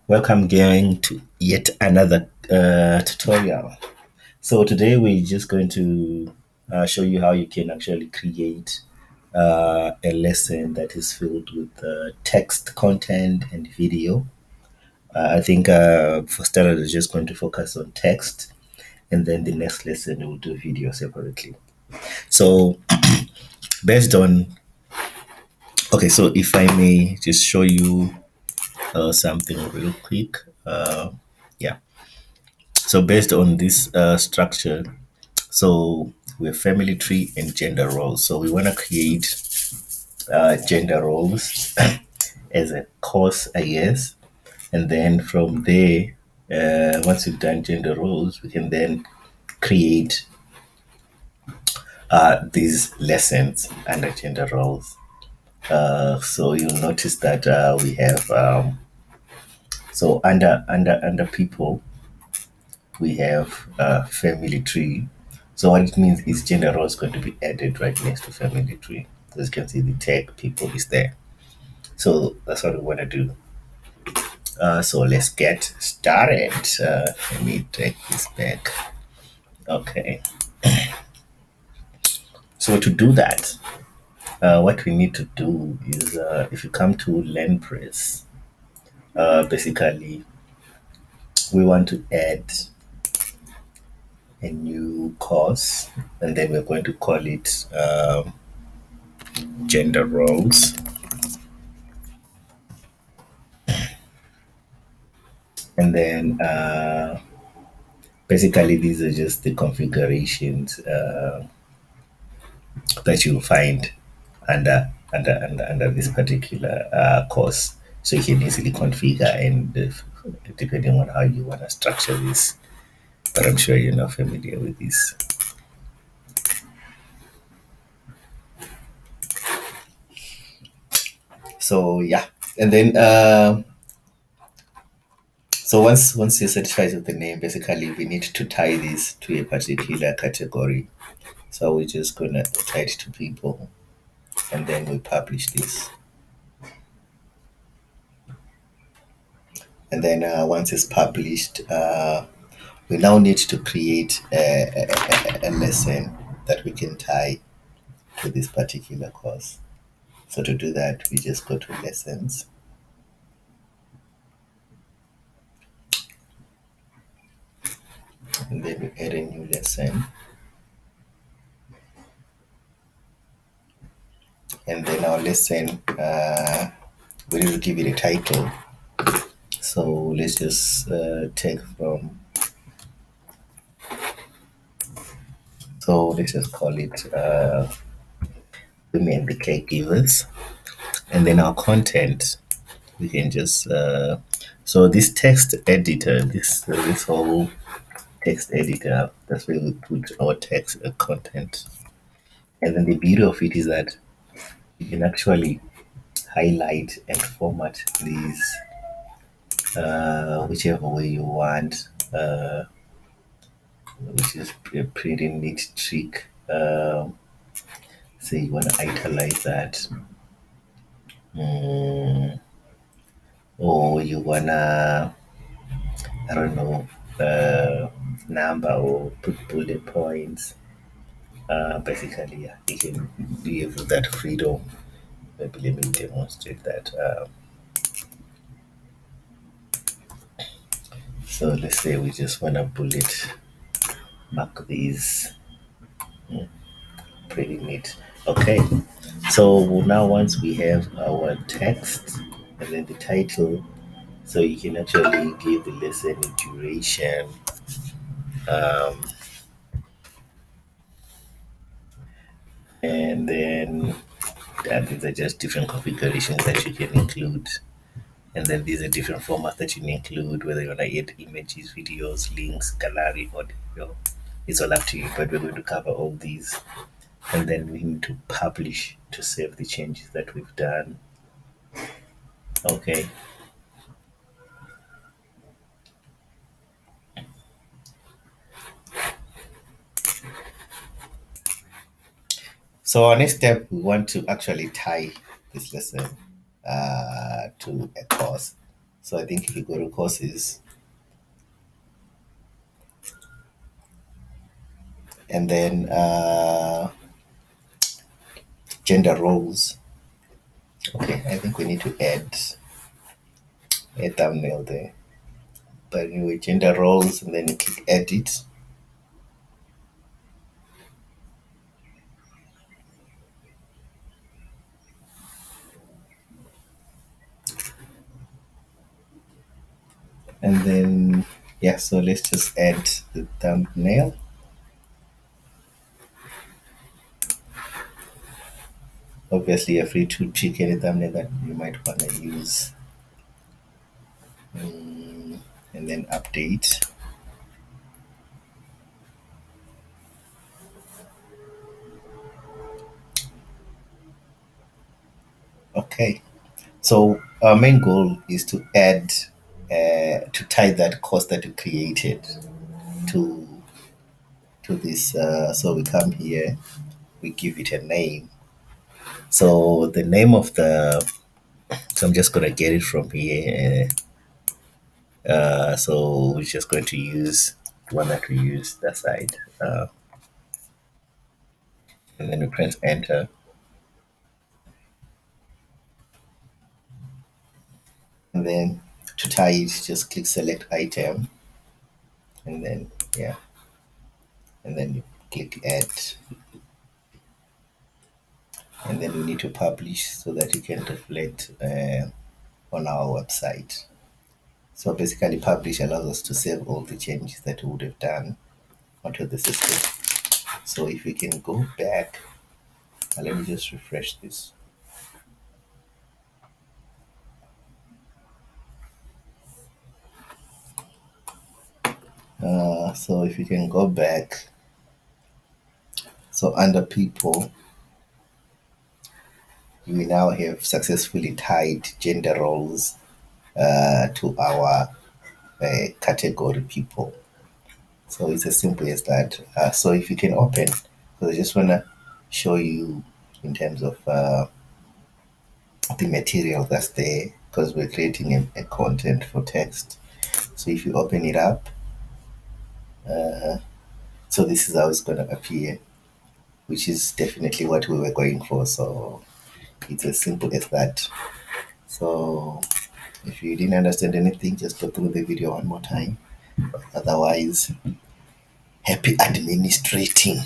Welcome again to yet another tutorial. So today we're just going to show you how you can actually create a lesson that is filled with text content and video. I think for starters, we're just going to focus on text, and then the next lesson we'll do video separately. So based on so if I may just show you something real quick. Yeah. So based on this structure, so we're family tree and gender roles. So we want to create gender roles as a course, I guess. And then from there, once we've done gender roles, we can then create these lessons under gender roles. So you'll notice that we have so under people we have family tree. So what it means is gender role is going to be added right next to family tree. As you can see, the tag people is there. So that's what we want to do. So let's get started. Let me take this back. Okay. So to do that, what we need to do is if you come to LearnPress, basically we want to add a new course, and then we're going to call it gender roles. And then basically these are just the configurations that you'll find under this particular course. So you can easily configure and depending on how you want to structure this. But I'm sure you're not familiar with this. So yeah, and then so once you're satisfied with the name, basically we need to tie this to a particular category. So we're just gonna tie it to people, and then we publish this. And then once it's published, we now need to create a lesson that we can tie to this particular course. So to do that, we just go to lessons, and then we add a new lesson, and then our lesson we need to give it a title. So let's just take from. So let's just call it women the caregivers, and then our content we can just so this text editor, this whole text editor, that's where we put our text content. And then the beauty of it is that you can actually highlight and format these whichever way you want, which is a pretty neat trick. Say you want to italize that, or you wanna, I don't know, number or put bullet points. Basically, yeah, you can give that freedom. Maybe let me demonstrate that. So let's say we just want to bullet mark these. Pretty neat. Okay, so now once we have our text and then the title, so you can actually give the lesson a duration. And then these are just different configurations that you can include. And then these are different formats that you can include, whether you want to add images, videos, links, gallery, audio. It's all up to you, but we're going to cover all these. And then we need to publish to save the changes that we've done. Okay. So our next step, we want to actually tie this lesson to a course. So I think if you go to courses and then gender roles. Okay, I think we need to add a thumbnail there. But anyway, gender roles, and then you click edit. And then, yeah, so let's just add the thumbnail. Obviously, you're free to pick any thumbnail that you might want to use. And then update. Okay. So our main goal is to add, to tie that course that you created to this. So we come here, we give it a name. So the name of the, so I'm just gonna get it from here. So we're just going to use the one that we used that side, and then we press enter, and then to tie it, just click select item, and then yeah, and then you click add, and then we need to publish so that it can reflect on our website. So basically, publish allows us to save all the changes that we would have done onto the system. So if we can go back, let me just refresh this. So if you can go back, so under people, we now have successfully tied gender roles to our category people. So it's as simple as that. So if you can open, because I just want to show you in terms of the material that's there, because we're creating a content for text. So if you open it up, so this is how it's going to appear, which is definitely what we were going for. So it's as simple as that. So if you didn't understand anything, just go through the video one more time. Otherwise, happy administrating.